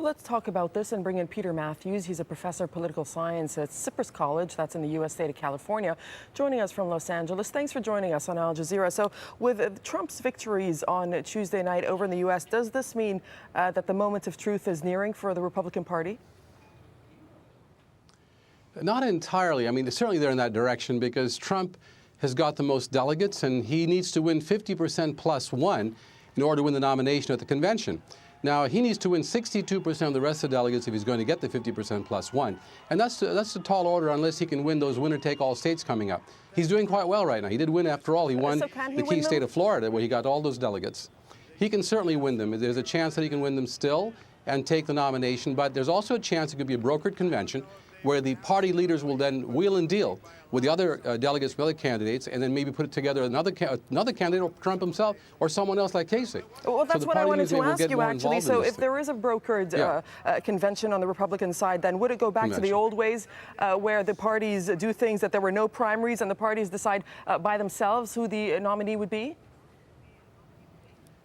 let's talk about this and bring in Peter Mathews. He's a professor of political science at Cypress College, that's in the U.S. state of California, joining us from Los Angeles. Thanks for joining us on Al Jazeera. So with Trump's victories on Tuesday night over in the U.S., does this mean that the moment of truth is nearing for the Republican Party? Not entirely. I mean, certainly they're in that direction because Trump has got the most delegates and he needs to win 50% plus one in order to win the nomination at the convention. Now, he needs to win 62% of the rest of the delegates if he's going to get the 50% plus one. And that's a tall order unless he can win those winner-take-all states coming up. He's doing quite well right now. He did win, after all. He won the key state of Florida, where he got all those delegates. He can certainly win them. There's a chance that he can win them still and take the nomination, but there's also a chance it could be a brokered convention where the party leaders will then wheel and deal with the other delegates from other candidates and then maybe put together another candidate, or Trump himself, or someone else like Casey. Well, that's what I wanted to ask you, actually. So if there is a brokered convention on the Republican side, then would it go back to the old ways where the parties do things that there were no primaries and the parties decide by themselves who the nominee would be?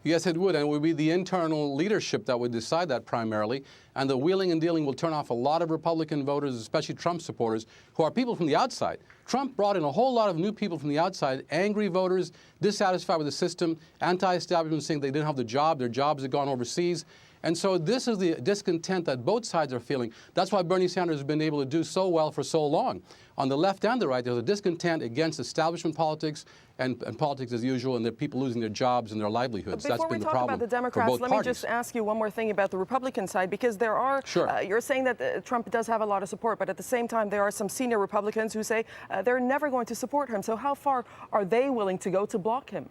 Yes, it would, and it would be the internal leadership that would decide that primarily, and the wheeling and dealing will turn off a lot of Republican voters, especially Trump supporters, who are people from the outside. Trump brought in a whole lot of new people from the outside, angry voters, dissatisfied with the system, anti-establishment, saying they didn't have the job, their jobs had gone overseas. And so this is the discontent that both sides are feeling. That's why Bernie Sanders has been able to do so well for so long. On the left and the right, there's a discontent against establishment politics and politics as usual, and the people losing their jobs and their livelihoods. That's been the problem. Before we talk about the Democrats, let me just ask you one more thing about the Republican side, because there are, you're saying that Trump does have a lot of support, but at the same time, there are some senior Republicans who say they're never going to support him. So how far are they willing to go to block him?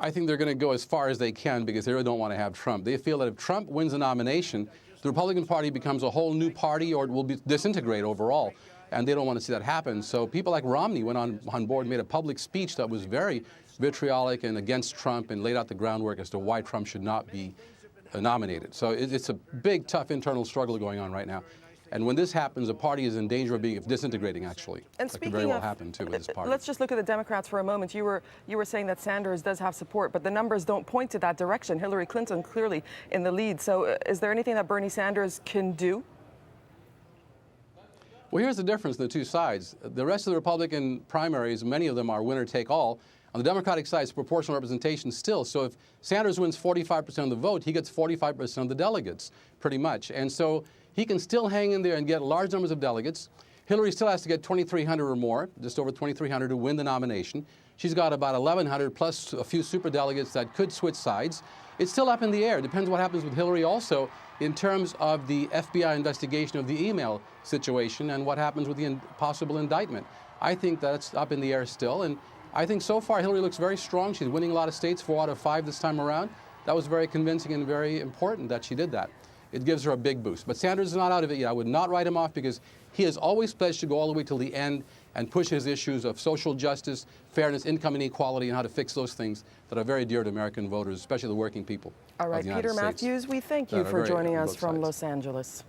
I think they're going to go as far as they can because they really don't want to have Trump. They feel that if Trump wins the nomination, the Republican Party becomes a whole new party or it will disintegrate overall. And they don't want to see that happen. So people like Romney went on board and made a public speech that was very vitriolic and against Trump and laid out the groundwork as to why Trump should not be nominated. So it's a big, tough internal struggle going on right now. And when this happens, the party is in danger of being disintegrating, actually. And that could very well happen, too, with this party. Let's just look at the Democrats for a moment. You were saying that Sanders does have support, but the numbers don't point to that direction. Hillary Clinton clearly in the lead. So is there anything that Bernie Sanders can do? Well, here's the difference in the two sides. The rest of the Republican primaries, many of them are winner-take-all. On the Democratic side, it's proportional representation still. So if Sanders wins 45% of the vote, he gets 45% of the delegates, pretty much. And so he can still hang in there and get large numbers of delegates. Hillary still has to get 2,300 or more, just over 2,300 to win the nomination. She's got about 1,100 plus a few superdelegates that could switch sides. It's still up in the air. It depends what happens with Hillary also in terms of the FBI investigation of the email situation and what happens with the possible indictment. I think that's up in the air still. And I think so far Hillary looks very strong. She's winning a lot of states, 4 out of 5 this time around. That was very convincing and very important that she did that. It gives her a big boost. But Sanders is not out of it yet. I would not write him off because he has always pledged to go all the way till the end and push his issues of social justice, fairness, income inequality, and how to fix those things that are very dear to American voters, especially the working people. All right, Peter Mathews, we thank you for joining us from Los Angeles.